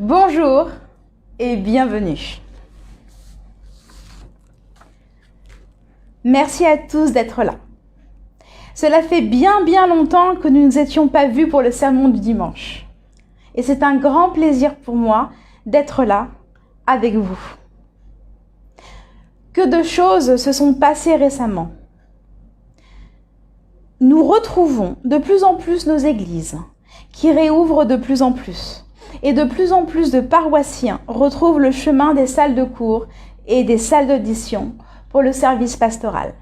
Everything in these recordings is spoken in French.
Bonjour et bienvenue. Merci à tous d'être là. Cela fait bien longtemps que nous ne nous étions pas vus pour le sermon du dimanche. Et c'est un grand plaisir pour moi d'être là avec vous. Que de choses se sont passées récemment. Nous retrouvons de plus en plus nos églises qui réouvrent de plus en plus. Et de plus en plus de paroissiens retrouvent le chemin des salles de cours et des salles d'audition pour le service pastoral.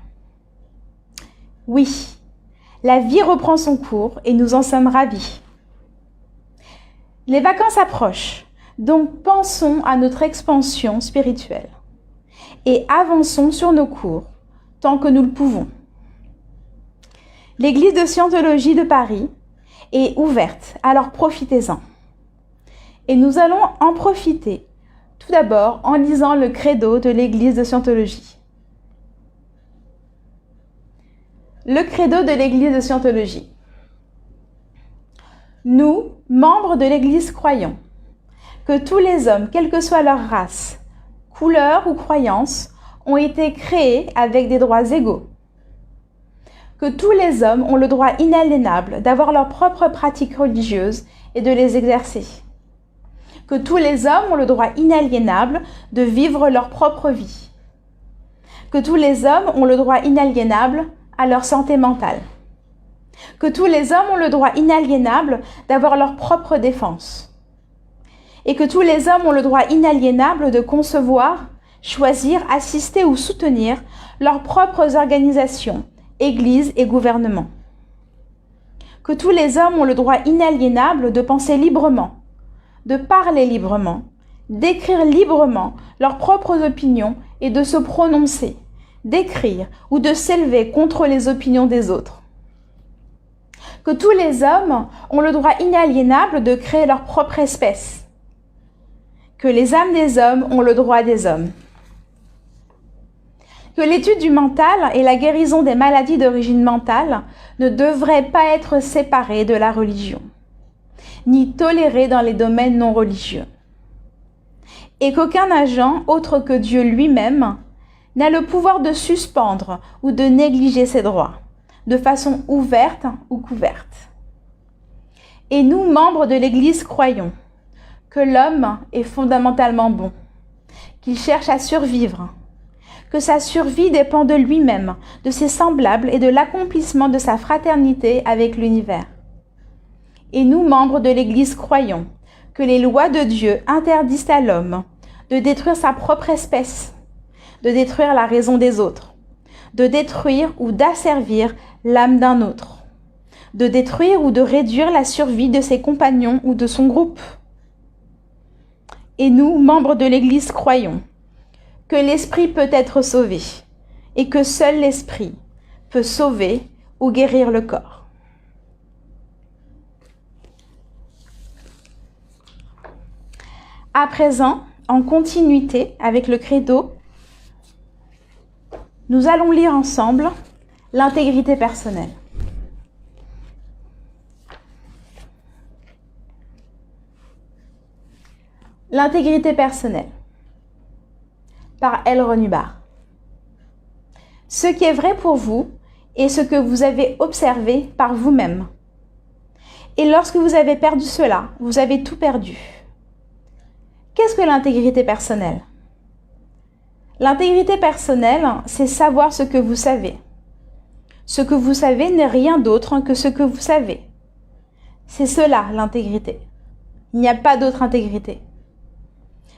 Oui, la vie reprend son cours et nous en sommes ravis. Les vacances approchent, donc pensons à notre expansion spirituelle et avançons sur nos cours tant que nous le pouvons. L'église de Scientologie de Paris est ouverte, alors profitez-en. Et nous allons en profiter, tout d'abord en lisant le credo de l'église de Scientologie. Le credo de l'église de Scientologie. Nous, membres de l'église, croyons que tous les hommes, quelle que soit leur race, couleur ou croyance, ont été créés avec des droits égaux. Que tous les hommes ont le droit inaliénable d'avoir leur propre pratique religieuse et de les exercer. Que tous les hommes ont le droit inaliénable de vivre leur propre vie. Que tous les hommes ont le droit inaliénable à leur santé mentale. Que tous les hommes ont le droit inaliénable d'avoir leur propre défense. Et que tous les hommes ont le droit inaliénable de concevoir, choisir, assister ou soutenir leurs propres organisations, églises et gouvernements. Que tous les hommes ont le droit inaliénable de penser librement, de parler librement, d'écrire librement leurs propres opinions et de se prononcer, d'écrire ou de s'élever contre les opinions des autres. Que tous les hommes ont le droit inaliénable de créer leur propre espèce. Que les âmes des hommes ont le droit des hommes. Que l'étude du mental et la guérison des maladies d'origine mentale ne devraient pas être séparées de la religion, ni tolérées dans les domaines non religieux. Et qu'aucun agent, autre que Dieu lui-même, n'a le pouvoir de suspendre ou de négliger ses droits, de façon ouverte ou couverte. Et nous, membres de l'Église, croyons que l'homme est fondamentalement bon, qu'il cherche à survivre, que sa survie dépend de lui-même, de ses semblables et de l'accomplissement de sa fraternité avec l'univers. Et nous, membres de l'Église, croyons que les lois de Dieu interdisent à l'homme de détruire sa propre espèce, de détruire la raison des autres, de détruire ou d'asservir l'âme d'un autre, de détruire ou de réduire la survie de ses compagnons ou de son groupe. Et nous, membres de l'Église, croyons que l'esprit peut être sauvé et que seul l'esprit peut sauver ou guérir le corps. À présent, en continuité avec le credo, nous allons lire ensemble l'intégrité personnelle. L'intégrité personnelle par L. Ron Hubbard. Ce qui est vrai pour vous est ce que vous avez observé par vous-même. Et lorsque vous avez perdu cela, vous avez tout perdu. Qu'est-ce que l'intégrité personnelle? L'intégrité personnelle, c'est savoir ce que vous savez. Ce que vous savez n'est rien d'autre que ce que vous savez. C'est cela, l'intégrité. Il n'y a pas d'autre intégrité.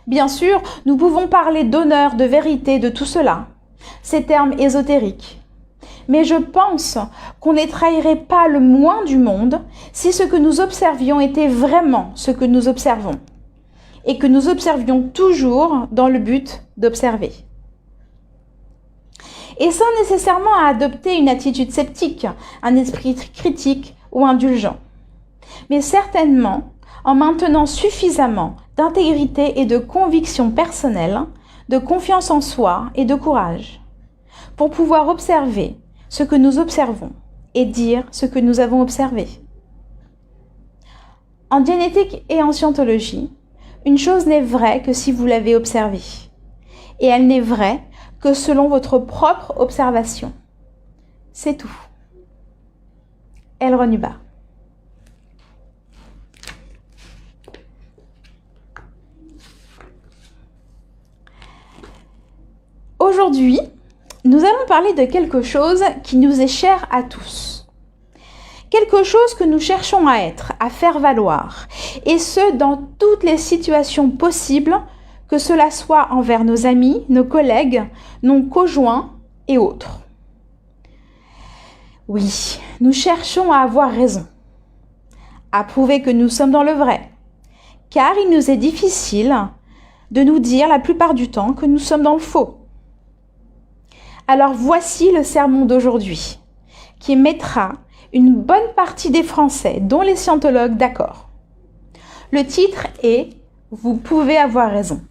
Bien sûr, nous pouvons parler d'honneur, de vérité, de tout cela. Ces termes ésotériques. Mais je pense qu'on ne trahirait pas le moins du monde si ce que nous observions était vraiment ce que nous observons. Et que nous observions toujours dans le but d'observer. Et sans nécessairement adopter une attitude sceptique, un esprit critique ou indulgent. Mais certainement en maintenant suffisamment d'intégrité et de conviction personnelle, de confiance en soi et de courage, pour pouvoir observer ce que nous observons et dire ce que nous avons observé. En dianétique et en scientologie, Une chose n'est vraie que si vous l'avez observée. Et elle n'est vraie que selon votre propre observation. C'est tout. El Renubar. Aujourd'hui, nous allons parler de quelque chose qui nous est cher à tous. Quelque chose que nous cherchons à être, à faire valoir, et ce, dans toutes les situations possibles, que cela soit envers nos amis, nos collègues, nos conjoints et autres. Oui, nous cherchons à avoir raison, à prouver que nous sommes dans le vrai, car il nous est difficile de nous dire la plupart du temps que nous sommes dans le faux. Alors voici le sermon d'aujourd'hui, qui mettra une bonne partie des Français, dont les scientologues, d'accord. Le titre est « Vous pouvez avoir raison ».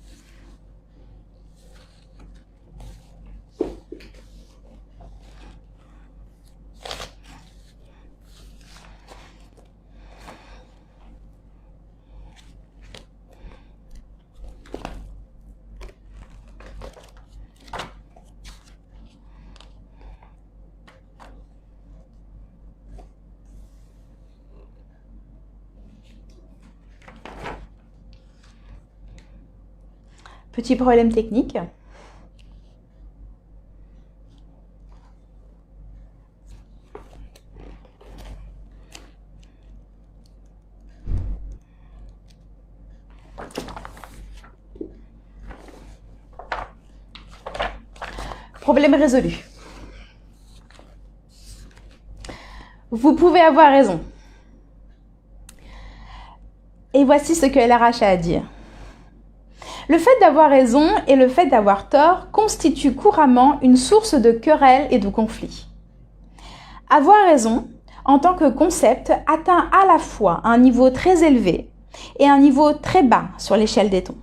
Petit problème technique. Problème résolu. Vous pouvez avoir raison. Et voici ce que LRH a à dire. Le fait d'avoir raison et le fait d'avoir tort constituent couramment une source de querelles et de conflits. Avoir raison, en tant que concept, atteint à la fois un niveau très élevé et un niveau très bas sur l'échelle des tons.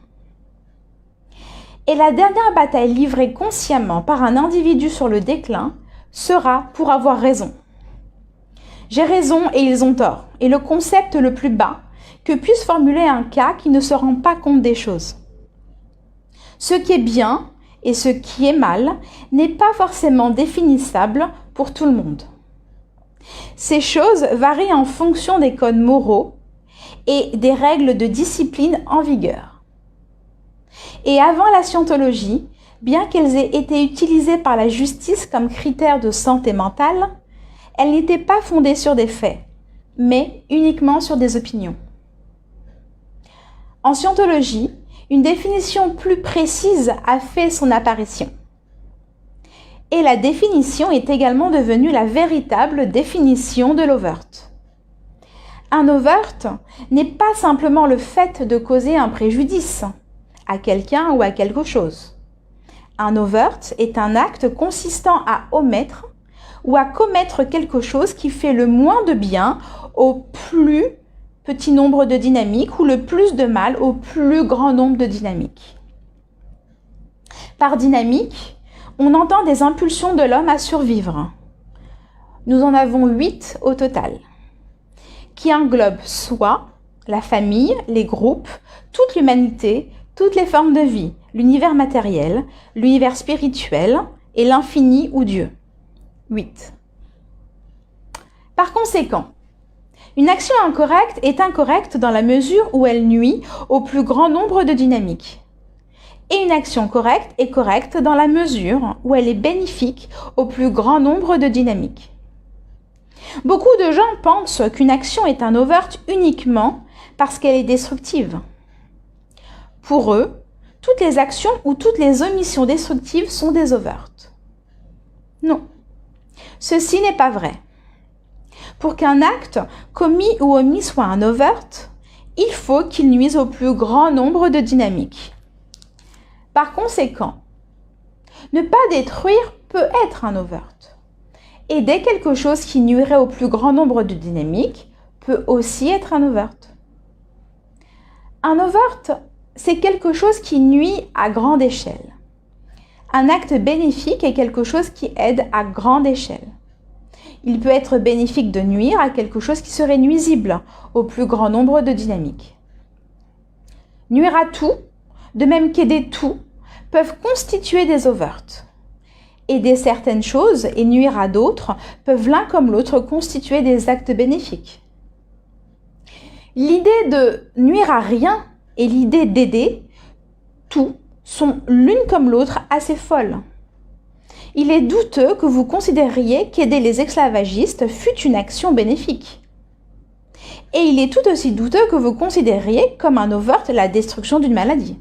Et la dernière bataille livrée consciemment par un individu sur le déclin sera pour avoir raison. J'ai raison et ils ont tort, est le concept le plus bas que puisse formuler un cas qui ne se rend pas compte des choses. Ce qui est bien et ce qui est mal n'est pas forcément définissable pour tout le monde. Ces choses varient en fonction des codes moraux et des règles de discipline en vigueur. Et avant la scientologie, bien qu'elles aient été utilisées par la justice comme critères de santé mentale, elles n'étaient pas fondées sur des faits, mais uniquement sur des opinions. En scientologie, une définition plus précise a fait son apparition. Et la définition est également devenue la véritable définition de l'overt. Un overt n'est pas simplement le fait de causer un préjudice à quelqu'un ou à quelque chose. Un overt est un acte consistant à omettre ou à commettre quelque chose qui fait le moins de bien au plus petit nombre de dynamiques ou le plus de mal au plus grand nombre de dynamiques. Par dynamique, on entend des impulsions de l'homme à survivre. Nous en avons 8 au total, qui englobent soit la famille, les groupes, toute l'humanité, toutes les formes de vie, l'univers matériel, l'univers spirituel et l'infini ou Dieu. 8. Par conséquent, une action incorrecte est incorrecte dans la mesure où elle nuit au plus grand nombre de dynamiques. Et une action correcte est correcte dans la mesure où elle est bénéfique au plus grand nombre de dynamiques. Beaucoup de gens pensent qu'une action est un overt uniquement parce qu'elle est destructive. Pour eux, toutes les actions ou toutes les omissions destructives sont des overts. Non, ceci n'est pas vrai. Pour qu'un acte commis ou omis soit un overt, il faut qu'il nuise au plus grand nombre de dynamiques. Par conséquent, ne pas détruire peut être un overt. Aider quelque chose qui nuirait au plus grand nombre de dynamiques peut aussi être un overt. Un overt, c'est quelque chose qui nuit à grande échelle. Un acte bénéfique est quelque chose qui aide à grande échelle. Il peut être bénéfique de nuire à quelque chose qui serait nuisible au plus grand nombre de dynamiques. Nuire à tout, de même qu'aider tout, peuvent constituer des overts. Aider certaines choses et nuire à d'autres peuvent l'un comme l'autre constituer des actes bénéfiques. L'idée de nuire à rien et l'idée d'aider tout sont l'une comme l'autre assez folles. Il est douteux que vous considériez qu'aider les esclavagistes fût une action bénéfique. Et il est tout aussi douteux que vous considériez comme un overt la destruction d'une maladie.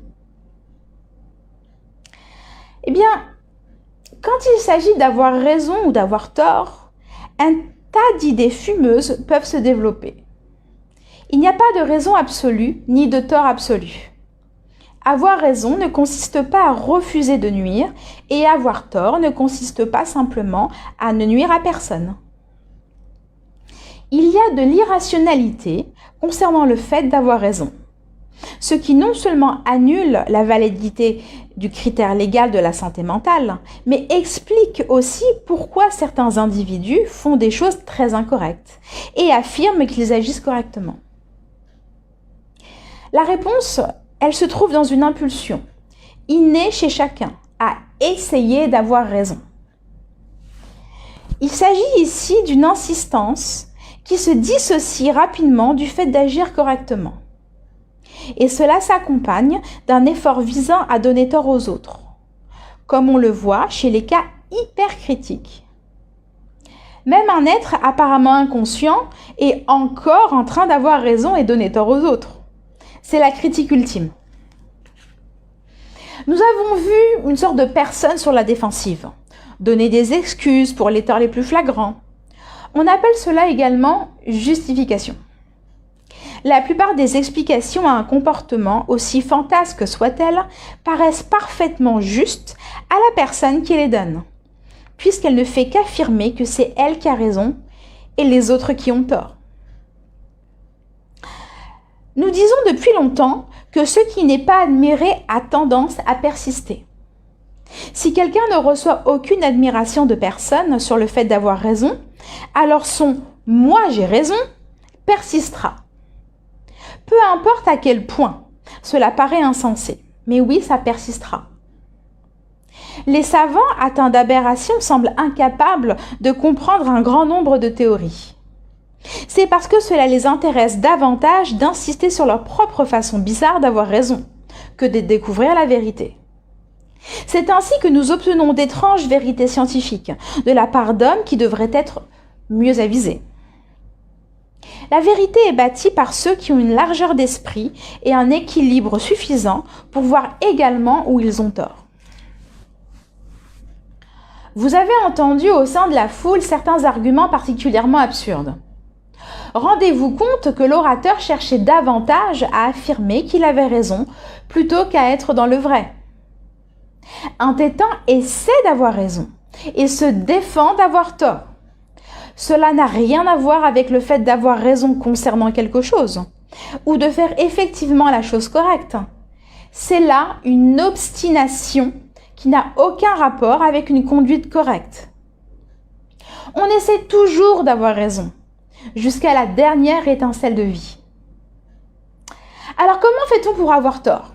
Eh bien, quand il s'agit d'avoir raison ou d'avoir tort, un tas d'idées fumeuses peuvent se développer. Il n'y a pas de raison absolue ni de tort absolu. Avoir raison ne consiste pas à refuser de nuire et avoir tort ne consiste pas simplement à ne nuire à personne. Il y a de l'irrationalité concernant le fait d'avoir raison, ce qui non seulement annule la validité du critère légal de la santé mentale, mais explique aussi pourquoi certains individus font des choses très incorrectes et affirment qu'ils agissent correctement. La réponse, elle se trouve dans une impulsion, innée chez chacun, à essayer d'avoir raison. Il s'agit ici d'une insistance qui se dissocie rapidement du fait d'agir correctement. Et cela s'accompagne d'un effort visant à donner tort aux autres, comme on le voit chez les cas hyper critiques. Même un être apparemment inconscient est encore en train d'avoir raison et donner tort aux autres. C'est la critique ultime. Nous avons vu une sorte de personne sur la défensive, donner des excuses pour les torts les plus flagrants. On appelle cela également justification. La plupart des explications à un comportement, aussi fantasque soit-elle, paraissent parfaitement justes à la personne qui les donne, puisqu'elle ne fait qu'affirmer que c'est elle qui a raison et les autres qui ont tort. Nous disons depuis longtemps que ce qui n'est pas admiré a tendance à persister. Si quelqu'un ne reçoit aucune admiration de personne sur le fait d'avoir raison, alors son « moi j'ai raison » persistera. Peu importe à quel point, cela paraît insensé, mais oui, ça persistera. Les savants atteints d'aberration semblent incapables de comprendre un grand nombre de théories. C'est parce que cela les intéresse davantage d'insister sur leur propre façon bizarre d'avoir raison que de découvrir la vérité. C'est ainsi que nous obtenons d'étranges vérités scientifiques de la part d'hommes qui devraient être mieux avisés. La vérité est bâtie par ceux qui ont une largeur d'esprit et un équilibre suffisant pour voir également où ils ont tort. Vous avez entendu au sein de la foule certains arguments particulièrement absurdes. Rendez-vous compte que l'orateur cherchait davantage à affirmer qu'il avait raison plutôt qu'à être dans le vrai. Un tétan essaie d'avoir raison et se défend d'avoir tort. Cela n'a rien à voir avec le fait d'avoir raison concernant quelque chose ou de faire effectivement la chose correcte. C'est là une obstination qui n'a aucun rapport avec une conduite correcte. On essaie toujours d'avoir raison, jusqu'à la dernière étincelle de vie. Alors comment fait-on pour avoir tort?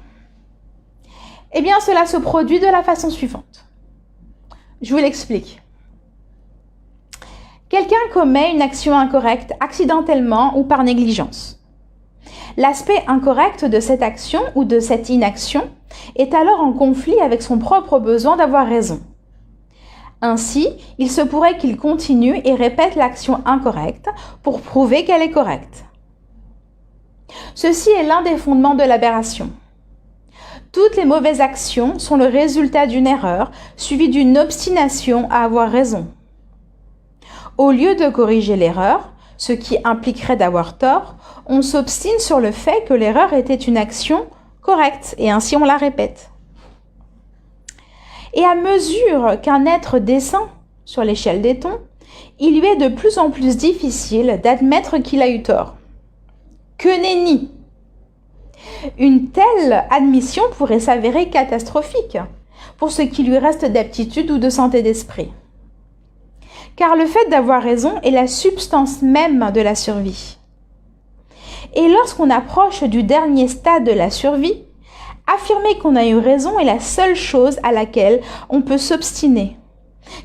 Eh bien, cela se produit de la façon suivante. Je vous l'explique. Quelqu'un commet une action incorrecte accidentellement ou par négligence. L'aspect incorrect de cette action ou de cette inaction est alors en conflit avec son propre besoin d'avoir raison. Ainsi, il se pourrait qu'il continue et répète l'action incorrecte pour prouver qu'elle est correcte. Ceci est l'un des fondements de l'aberration. Toutes les mauvaises actions sont le résultat d'une erreur suivie d'une obstination à avoir raison. Au lieu de corriger l'erreur, ce qui impliquerait d'avoir tort, on s'obstine sur le fait que l'erreur était une action correcte et ainsi on la répète. Et à mesure qu'un être descend sur l'échelle des tons, il lui est de plus en plus difficile d'admettre qu'il a eu tort. Que nenni! Une telle admission pourrait s'avérer catastrophique pour ce qui lui reste d'aptitude ou de santé d'esprit. Car le fait d'avoir raison est la substance même de la survie. Et lorsqu'on approche du dernier stade de la survie, affirmer qu'on a eu raison est la seule chose à laquelle on peut s'obstiner.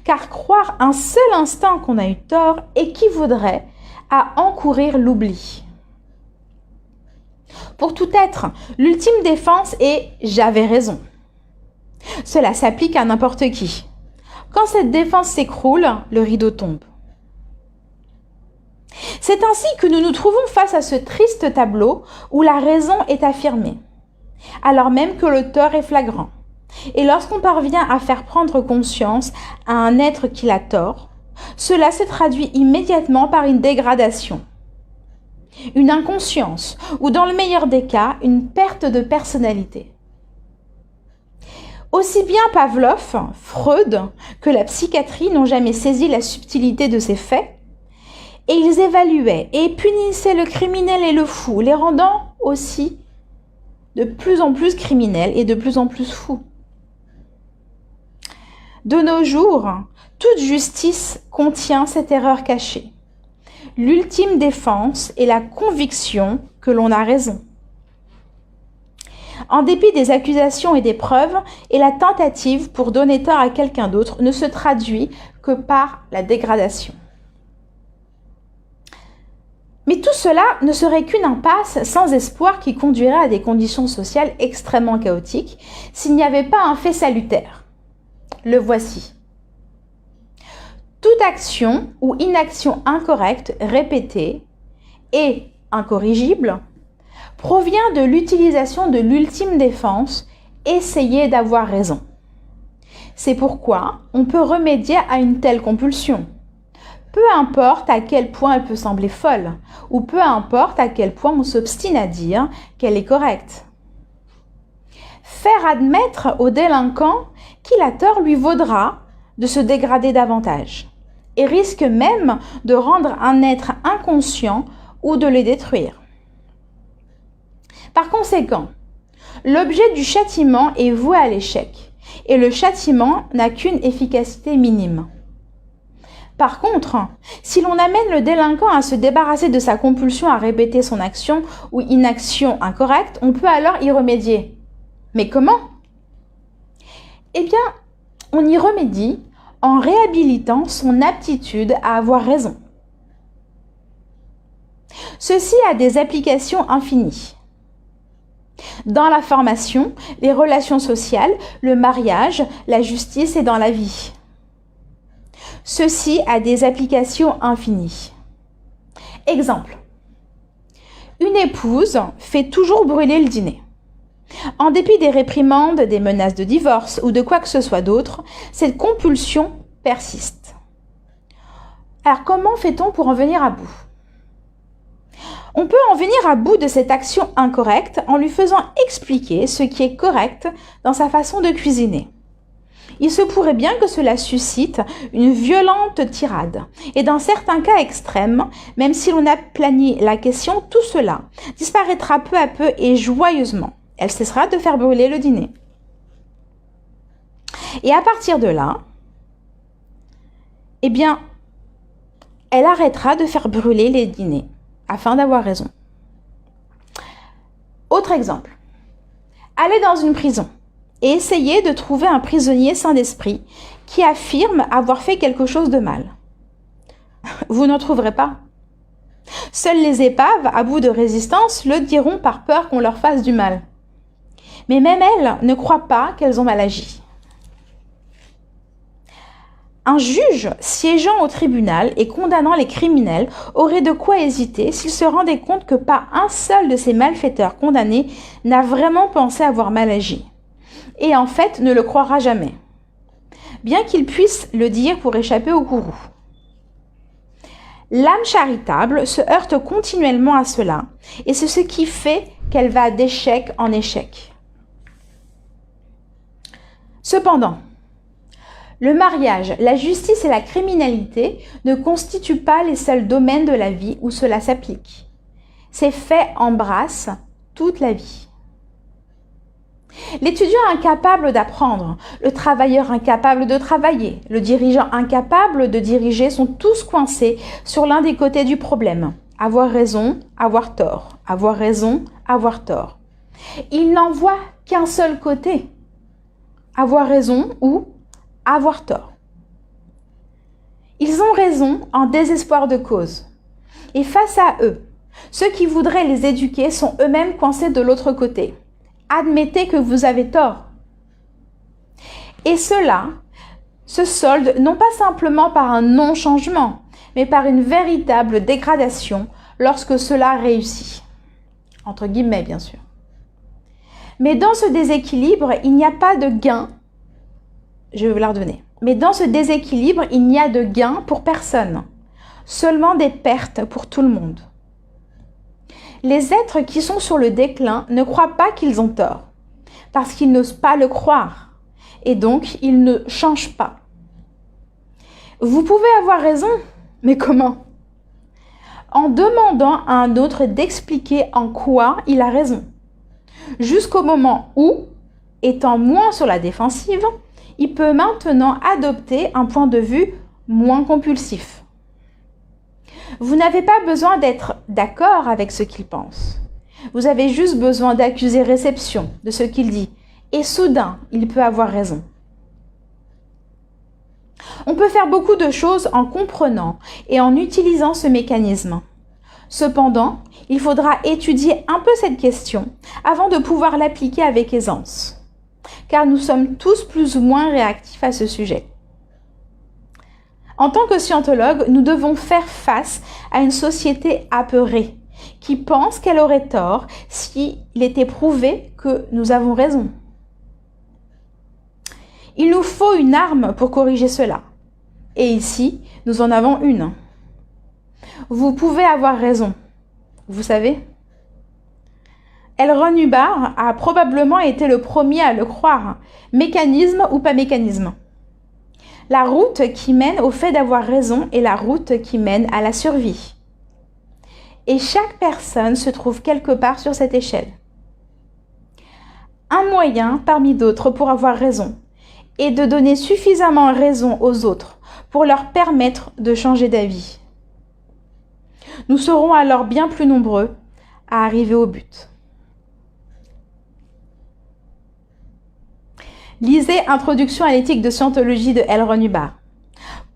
Car croire un seul instant qu'on a eu tort équivaudrait à encourir l'oubli. Pour tout être, l'ultime défense est « j'avais raison ». Cela s'applique à n'importe qui. Quand cette défense s'écroule, le rideau tombe. C'est ainsi que nous nous trouvons face à ce triste tableau où la raison est affirmée, alors même que le tort est flagrant. Et lorsqu'on parvient à faire prendre conscience à un être qu'il a tort, cela se traduit immédiatement par une dégradation, une inconscience ou dans le meilleur des cas, une perte de personnalité. Aussi bien Pavlov, Freud que la psychiatrie n'ont jamais saisi la subtilité de ces faits, et ils évaluaient et punissaient le criminel et le fou, les rendant aussi de plus en plus criminels et de plus en plus fous. De nos jours, toute justice contient cette erreur cachée. L'ultime défense est la conviction que l'on a raison. En dépit des accusations et des preuves, et la tentative pour donner tort à quelqu'un d'autre ne se traduit que par la dégradation. Mais tout cela ne serait qu'une impasse sans espoir qui conduirait à des conditions sociales extrêmement chaotiques s'il n'y avait pas un fait salutaire. Le voici. Toute action ou inaction incorrecte, répétée et incorrigible provient de l'utilisation de l'ultime défense, essayer d'avoir raison. C'est pourquoi on peut remédier à une telle compulsion. Peu importe à quel point elle peut sembler folle, ou peu importe à quel point on s'obstine à dire qu'elle est correcte. Faire admettre au délinquant qu'il a tort lui vaudra de se dégrader davantage, et risque même de rendre un être inconscient ou de le détruire. Par conséquent, l'objet du châtiment est voué à l'échec, et le châtiment n'a qu'une efficacité minime. Par contre, si l'on amène le délinquant à se débarrasser de sa compulsion à répéter son action ou inaction incorrecte, on peut alors y remédier. Mais comment? Eh bien, on y remédie en réhabilitant son aptitude à avoir raison. Ceci a des applications infinies. Dans la formation, les relations sociales, le mariage, la justice et dans la vie. Ceci a des applications infinies. Exemple. Une épouse fait toujours brûler le dîner. En dépit des réprimandes, des menaces de divorce ou de quoi que ce soit d'autre, cette compulsion persiste. Alors comment fait-on pour en venir à bout? On peut en venir à bout de cette action incorrecte en lui faisant expliquer ce qui est correct dans sa façon de cuisiner. Il se pourrait bien que cela suscite une violente tirade. Et dans certains cas extrêmes, même si l'on aplanit la question, tout cela disparaîtra peu à peu et joyeusement. Elle cessera de faire brûler le dîner. Et à partir de là, eh bien, elle arrêtera de faire brûler les dîners afin d'avoir raison. Autre exemple. Aller dans une prison et essayer de trouver un prisonnier sain d'esprit qui affirme avoir fait quelque chose de mal. Vous n'en trouverez pas. Seules les épaves, à bout de résistance, le diront par peur qu'on leur fasse du mal. Mais même elles ne croient pas qu'elles ont mal agi. Un juge siégeant au tribunal et condamnant les criminels aurait de quoi hésiter s'il se rendait compte que pas un seul de ces malfaiteurs condamnés n'a vraiment pensé avoir mal agi. Et en fait ne le croira jamais, bien qu'il puisse le dire pour échapper au courroux. L'âme charitable se heurte continuellement à cela, et c'est ce qui fait qu'elle va d'échec en échec. Cependant, le mariage, la justice et la criminalité ne constituent pas les seuls domaines de la vie où cela s'applique. Ces faits embrassent toute la vie. L'étudiant incapable d'apprendre, le travailleur incapable de travailler, le dirigeant incapable de diriger sont tous coincés sur l'un des côtés du problème. avoir raison, avoir tort, avoir raison, avoir tort. Ils n'en voient qu'un seul côté, avoir raison ou avoir tort. Ils ont raison en désespoir de cause. Et face à eux, ceux qui voudraient les éduquer sont eux-mêmes coincés de l'autre côté. Admettez que vous avez tort. Et cela se solde non pas simplement par un non-changement, mais par une véritable dégradation lorsque cela réussit. Entre guillemets, bien sûr. Mais dans ce déséquilibre, il n'y a pas de gain. Je vais vous la redonner. Mais dans ce déséquilibre, il n'y a de gain pour personne. Seulement des pertes pour tout le monde. Les êtres qui sont sur le déclin ne croient pas qu'ils ont tort, parce qu'ils n'osent pas le croire, et donc ils ne changent pas. Vous pouvez avoir raison, mais comment? En demandant à un autre d'expliquer en quoi il a raison, jusqu'au moment où, étant moins sur la défensive, il peut maintenant adopter un point de vue moins compulsif. Vous n'avez pas besoin d'être d'accord avec ce qu'il pense. Vous avez juste besoin d'accuser réception de ce qu'il dit. Et soudain, il peut avoir raison. On peut faire beaucoup de choses en comprenant et en utilisant ce mécanisme. Cependant, il faudra étudier un peu cette question avant de pouvoir l'appliquer avec aisance. Car nous sommes tous plus ou moins réactifs à ce sujet. En tant que scientologue, nous devons faire face à une société apeurée qui pense qu'elle aurait tort s'il était prouvé que nous avons raison. Il nous faut une arme pour corriger cela. Et ici, nous en avons une. Vous pouvez avoir raison. Vous savez, L. Ron Hubbard a probablement été le premier à le croire, mécanisme ou pas mécanisme. La route qui mène au fait d'avoir raison est la route qui mène à la survie. Et chaque personne se trouve quelque part sur cette échelle. Un moyen parmi d'autres pour avoir raison est de donner suffisamment raison aux autres pour leur permettre de changer d'avis. Nous serons alors bien plus nombreux à arriver au but. Lisez Introduction à l'éthique de Scientologie de L. Ron Hubbard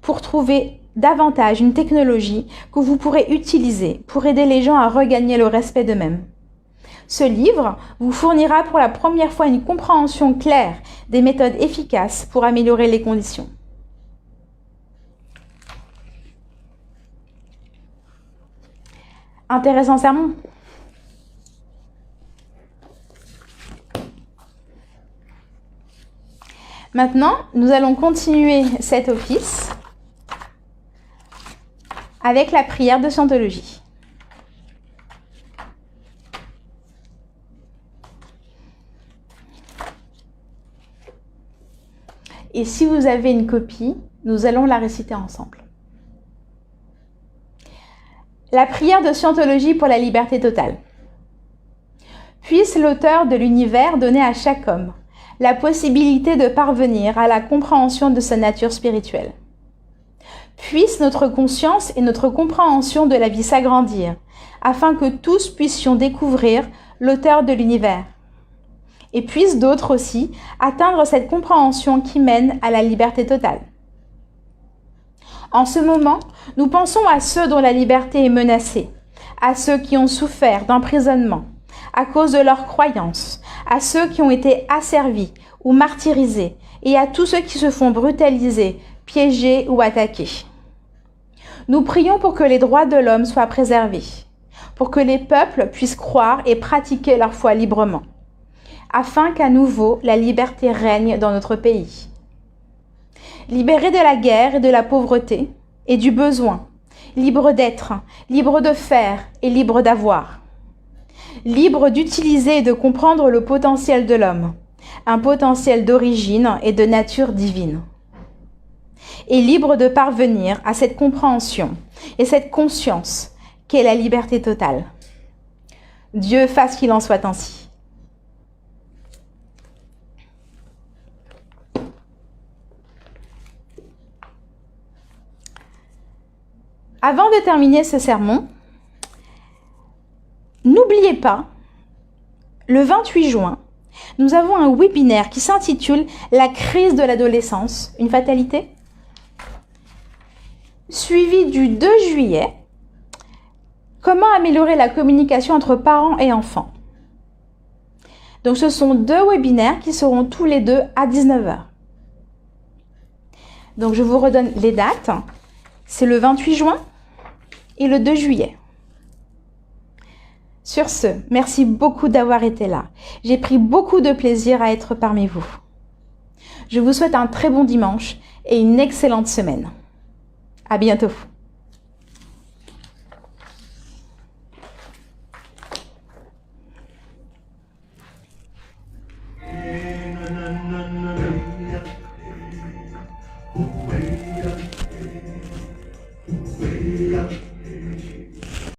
pour trouver davantage une technologie que vous pourrez utiliser pour aider les gens à regagner le respect d'eux-mêmes. Ce livre vous fournira pour la première fois une compréhension claire des méthodes efficaces pour améliorer les conditions. Intéressant sermon. Maintenant, nous allons continuer cet office avec la prière de Scientologie. Et si vous avez une copie, nous allons la réciter ensemble. La prière de Scientologie pour la liberté totale. Puisse l'auteur de l'univers donner à chaque homme la possibilité de parvenir à la compréhension de sa nature spirituelle. Puisse notre conscience et notre compréhension de la vie s'agrandir, afin que tous puissions découvrir l'auteur de l'univers. Et puissent d'autres aussi atteindre cette compréhension qui mène à la liberté totale. En ce moment, nous pensons à ceux dont la liberté est menacée, à ceux qui ont souffert d'emprisonnement à cause de leurs croyances, à ceux qui ont été asservis ou martyrisés et à tous ceux qui se font brutaliser, piéger ou attaquer. Nous prions pour que les droits de l'homme soient préservés, pour que les peuples puissent croire et pratiquer leur foi librement, afin qu'à nouveau la liberté règne dans notre pays. Libérés de la guerre et de la pauvreté et du besoin, libres d'être, libres de faire et libres d'avoir. Libres d'utiliser et de comprendre le potentiel de l'homme, un potentiel d'origine et de nature divine. Et libres de parvenir à cette compréhension et cette conscience qu'est la liberté totale. Dieu fasse qu'il en soit ainsi. Avant de terminer ce sermon, pas, le 28 juin, nous avons un webinaire qui s'intitule « La crise de l'adolescence, une fatalité ?» suivi du 2 juillet, « Comment améliorer la communication entre parents et enfants ?» Donc, ce sont 2 webinaires qui seront tous les 2 à 19 h. Donc, je vous redonne les dates. C'est le 28 juin et le 2 juillet. Sur ce, merci beaucoup d'avoir été là. J'ai pris beaucoup de plaisir à être parmi vous. Je vous souhaite un très bon dimanche et une excellente semaine. À bientôt. Yeah.